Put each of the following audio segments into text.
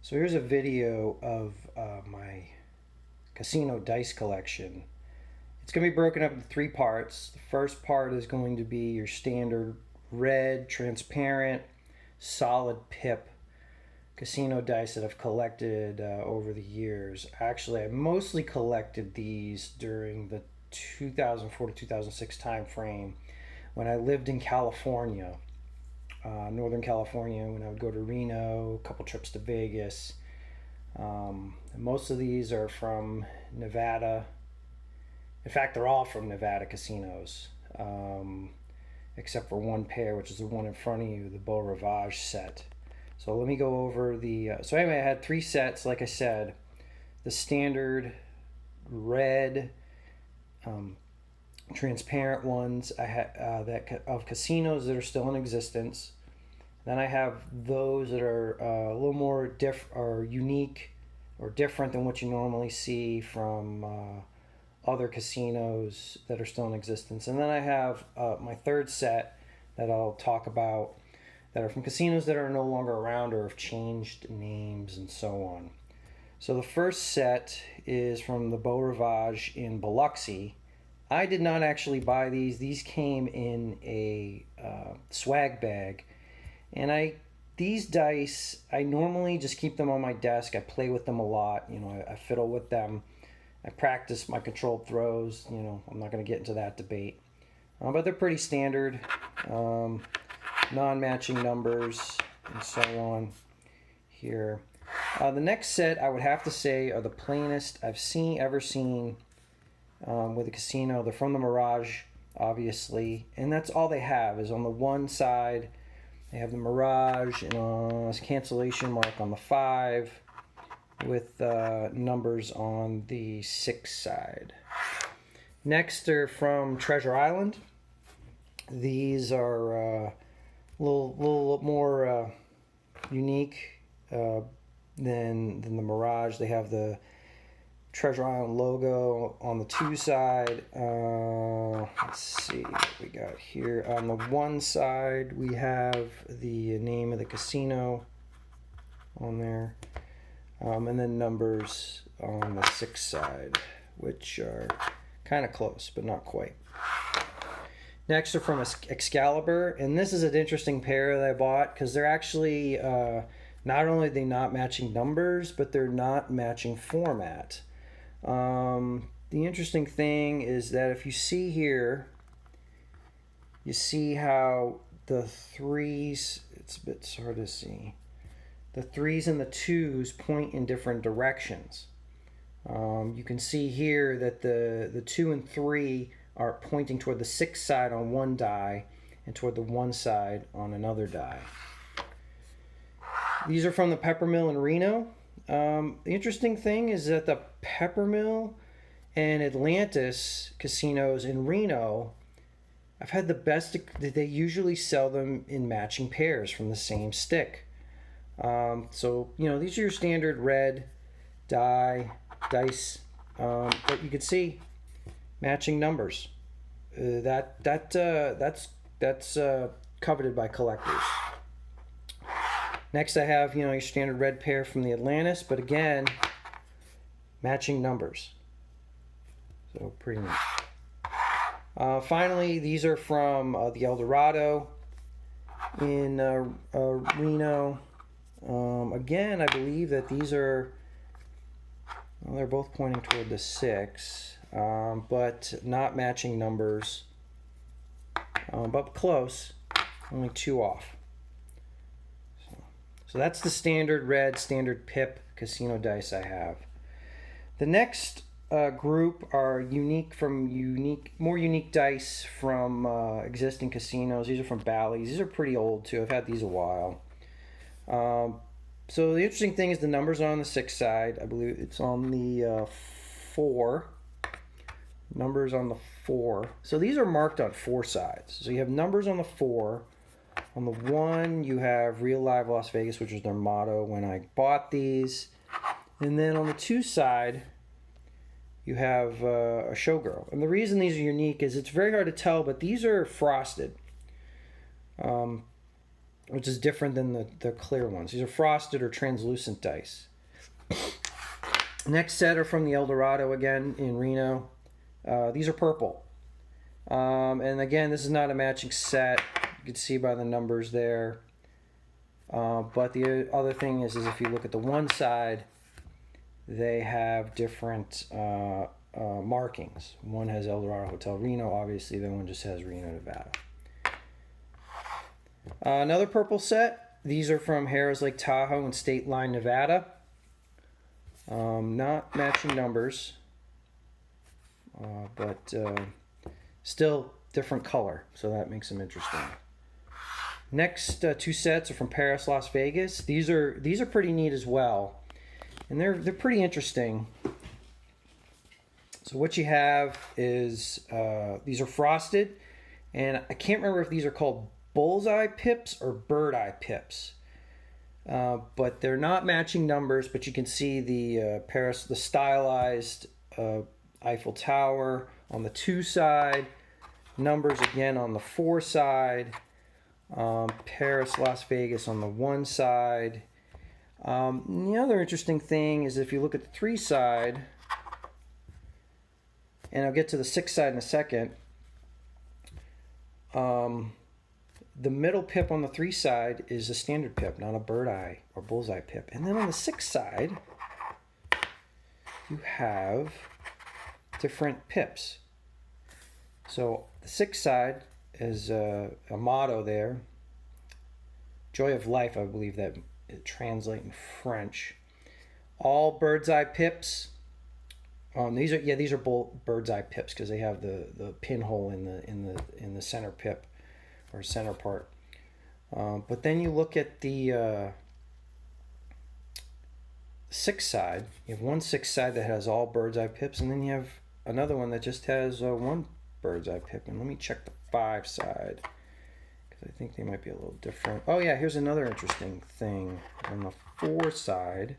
So here's a video of my casino dice collection. It's going to be broken up into three parts. The first part is going to be your standard red, transparent, solid pip casino dice that I've collected over the years. Actually, I mostly collected these during the 2004 to 2006 time frame when I lived in California. Northern California, when I would go to Reno, a couple trips to Vegas. Most of these are from Nevada. In fact, they're all from Nevada casinos, except for one pair, which is the one in front of you, the Beau Rivage set. So let me go over the. So anyway, I had three sets, like I said. The standard red, transparent ones. I had that of casinos that are still in existence. Then I have those that are a little more unique or different than what you normally see from other casinos that are still in existence. And then I have my third set that I'll talk about that are from casinos that are no longer around or have changed names and so on. So the first set is from the Beau Rivage in Biloxi. I did not actually buy these. These came in a swag bag. And these dice, I normally just keep them on my desk. I play with them a lot. I fiddle with them. I practice my controlled throws. I'm not going to get into that debate. But they're pretty standard. Non-matching numbers and so on here. The next set, I would have to say, are the plainest I've ever seen with a casino. They're from the Mirage, obviously. And that's all they have is on the one side. They have the Mirage and a cancellation mark on the 5 with numbers on the 6 side. Next, they're from Treasure Island. These are a little more unique than the Mirage. They have the Treasure Island logo on the 2 side. Let's see what we got here. On the 1 side, we have the name of the casino on there. And then numbers on the 6 side, which are kind of close, but not quite. Next are from Excalibur, and this is an interesting pair that I bought because they're actually not only are they not matching numbers, but they're not matching format. The interesting thing is that if you see here, you see how the 3s, it's a bit hard to see, the 3s and the 2s point in different directions. You can see here that the 2 and 3 are pointing toward the 6 side on one die and toward the 1 side on another die. These are from the Peppermill in Reno. The interesting thing is that the Peppermill and Atlantis casinos in Reno, I've had the best. They usually sell them in matching pairs from the same stick. So these are your standard red dice, but you can see matching numbers. That's coveted by collectors. Next, I have your standard red pair from the Atlantis, but again, matching numbers. So pretty neat. Finally, these are from the Eldorado in Reno. Again, I believe that these are. Well, they're both pointing toward the 6, but not matching numbers. But close, only 2 off. So that's the standard red, standard pip casino dice I have. The next group are more unique dice from existing casinos. These are from Bally's. These are pretty old too. I've had these a while. So the interesting thing is the numbers are on the 6 side. I believe it's on the 4. Numbers on the 4. So these are marked on 4 sides. So you have numbers on the 4. On the 1, you have Real Live Las Vegas, which was their motto when I bought these. And then on the 2 side, you have a Showgirl. And the reason these are unique is it's very hard to tell, but these are frosted. which is different than the clear ones. These are frosted or translucent dice. Next set are from the Eldorado again in Reno. These are purple. And again, this is not a matching set. You can see by the numbers there. But the other thing is if you look at the one side, they have different markings. One has Eldorado Hotel Reno, obviously. The one just has Reno, Nevada. Another purple set. These are from Harrah's Lake Tahoe and State Line, Nevada. Not matching numbers, but still different color, so that makes them interesting. Next two sets are from Paris, Las Vegas. These are pretty neat as well, and they're pretty interesting. So what you have is these are frosted, and I can't remember if these are called bullseye pips or bird eye pips. But they're not matching numbers, but you can see the Paris, the stylized Eiffel Tower on the 2 side, numbers again on the 4 side, Paris, Las Vegas on the 1 side. The other interesting thing is if you look at the 3 side, and I'll get to the 6 side in a second, the middle pip on the 3 side is a standard pip, not a bird eye or bullseye pip. And then on the 6 side, you have different pips. So the 6 side is a motto there. Joy of life, I believe that it translates in French. All bird's eye pips. These are bird's eye pips because they have the pinhole in the center pip or center part. But then you look at the 6 side. You have one 6 side that has all bird's eye pips, and then you have another one that just has one bird's eye pip. And let me check the 5 side because I think they might be a little different. Oh yeah, here's another interesting thing on the 4 side.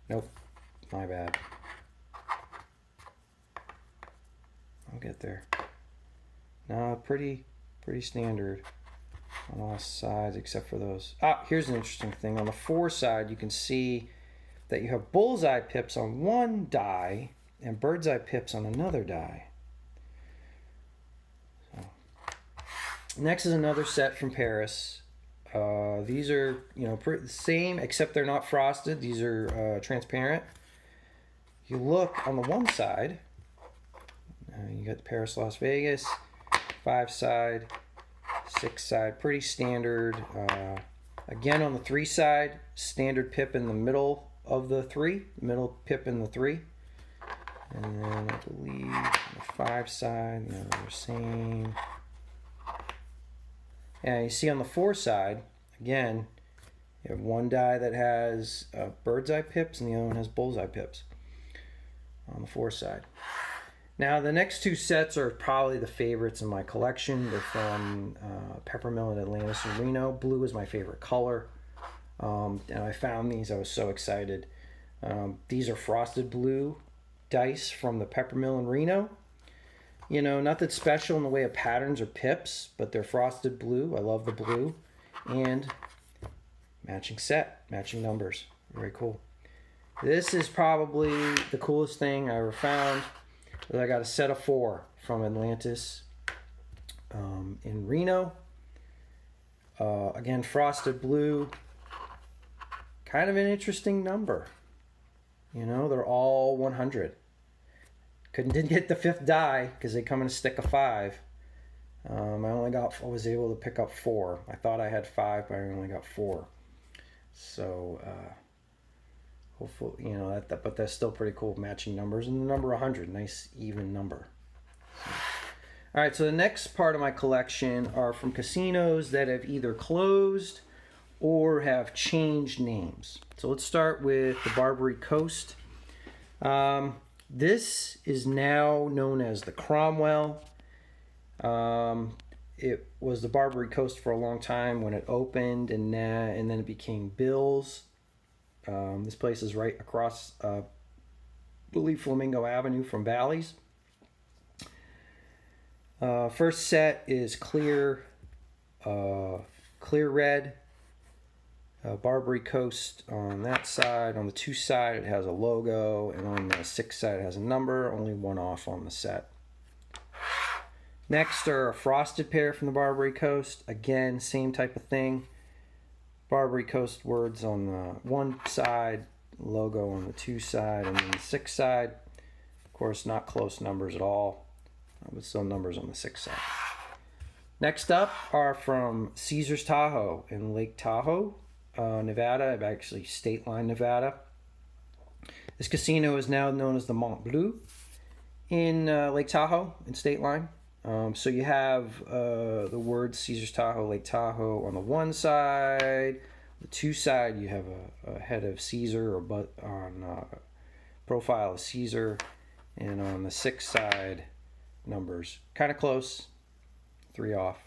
Nope, my bad. I'll get there. No, pretty standard on all sides except for those. Here's an interesting thing. On the 4 side, you can see that you have bullseye pips on one die and bird's eye pips on another die. So. Next is another set from Paris. These are the same except they're not frosted. These are transparent. You look on the 1 side. You got the Paris, Las Vegas, 5 side, 6 side, pretty standard. Again, on the 3 side, standard pip in the middle of the 3, middle pip in the 3. And then I believe on the 5 side, they're the same. And you see on the 4 side, again, you have one die that has bird's eye pips and the other one has bullseye pips on the 4 side. Now, the next 2 sets are probably the favorites in my collection. They're from Peppermill, Atlantis, and Reno. Blue is my favorite color. And I found these. I was so excited. These are frosted blue dice from the Peppermill in Reno. Nothing special in the way of patterns or pips, but they're frosted blue. I love the blue. And matching set, matching numbers. Very cool. This is probably the coolest thing I ever found. I got a set of 4 from Atlantis in Reno. Again, frosted blue. Kind of an interesting number. They're all 100. Didn't get the 5th die because they come in a stick of 5. I was able to pick up 4. I thought I had 5, but I only got 4. So hopefully, but that's still pretty cool matching numbers. And the number 100, nice even number. All right, so the next part of my collection are from casinos that have either closed or have changed names. So let's start with the Barbary Coast. This is now known as the Cromwell. It was the Barbary Coast for a long time when it opened, and then it became Bill's. This place is right across, I believe, Flamingo Avenue from Bally's. First set is clear clear red. Barbary Coast on that side. On the 2 side, it has a logo, and on the 6 side, it has a number. Only one off on the set. Next are a frosted pair from the Barbary Coast. Again, same type of thing. Barbary Coast words on the 1 side, logo on the 2 side, and then the 6 side. Of course, not close numbers at all, but still numbers on the 6 side. Next up are from Caesars Tahoe in Lake Tahoe, Nevada, actually State Line, Nevada. This casino is now known as the Mont Bleu in Lake Tahoe in State Line. So you have the words Caesars Tahoe, Lake Tahoe on the 1 side. The 2 side, you have a head of Caesar, or on profile of Caesar, and on the 6 side, numbers. Kind of close, 3 off.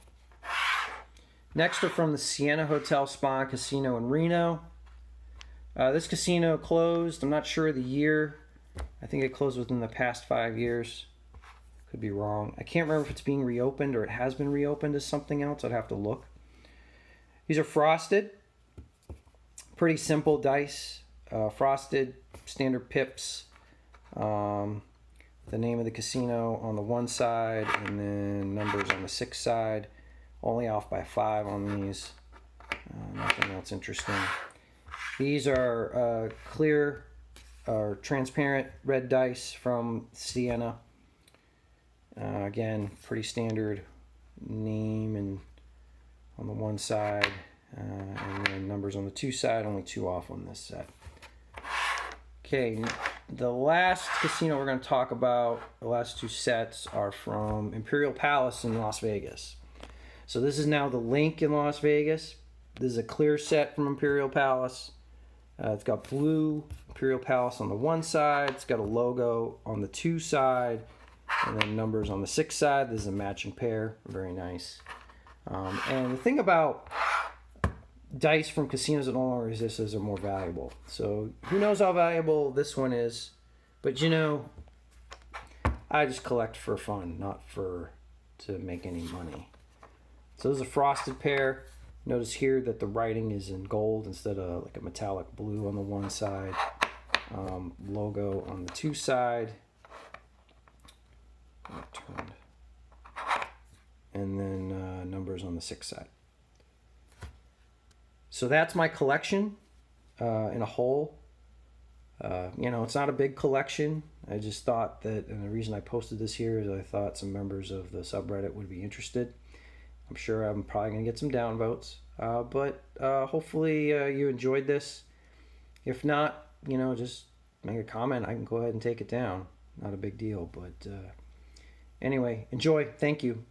Next are from the Sienna Hotel Spa and Casino in Reno. This casino closed. I'm not sure of the year. I think it closed within the past 5 years. Could be wrong. I can't remember if it's being reopened or it has been reopened as something else. I'd have to look. These are frosted. Pretty simple dice. Frosted, standard pips. The name of the casino on the 1 side, and then numbers on the 6 side. Only off by 5 on these. Nothing else interesting. These are clear or transparent red dice from Sienna. Again, pretty standard name and on the 1 side, and then numbers on the 2 side, only 2 off on this set. Okay, the last casino we're going to talk about, the last 2 sets, are from Imperial Palace in Las Vegas. So this is now the Link in Las Vegas. This is a clear set from Imperial Palace. It's got blue Imperial Palace on the 1 side. It's got a logo on the 2 side. And then numbers on the 6 side. This is a matching pair. Very nice. And the thing about dice from casinos that no longer exist is they're more valuable. So who knows how valuable this one is. But you know, I just collect for fun, not to make any money. So this is a frosted pair. Notice here that the writing is in gold instead of like a metallic blue on the 1 side. Logo on the 2 side. Turned. And then numbers on the 6 side. So that's my collection in a whole. It's not a big collection. I just thought that, and the reason I posted this here is I thought some members of the subreddit would be interested. I'm sure I'm probably going to get some downvotes. But hopefully you enjoyed this. If not, just make a comment. I can go ahead and take it down. Not a big deal, but... Anyway, enjoy. Thank you.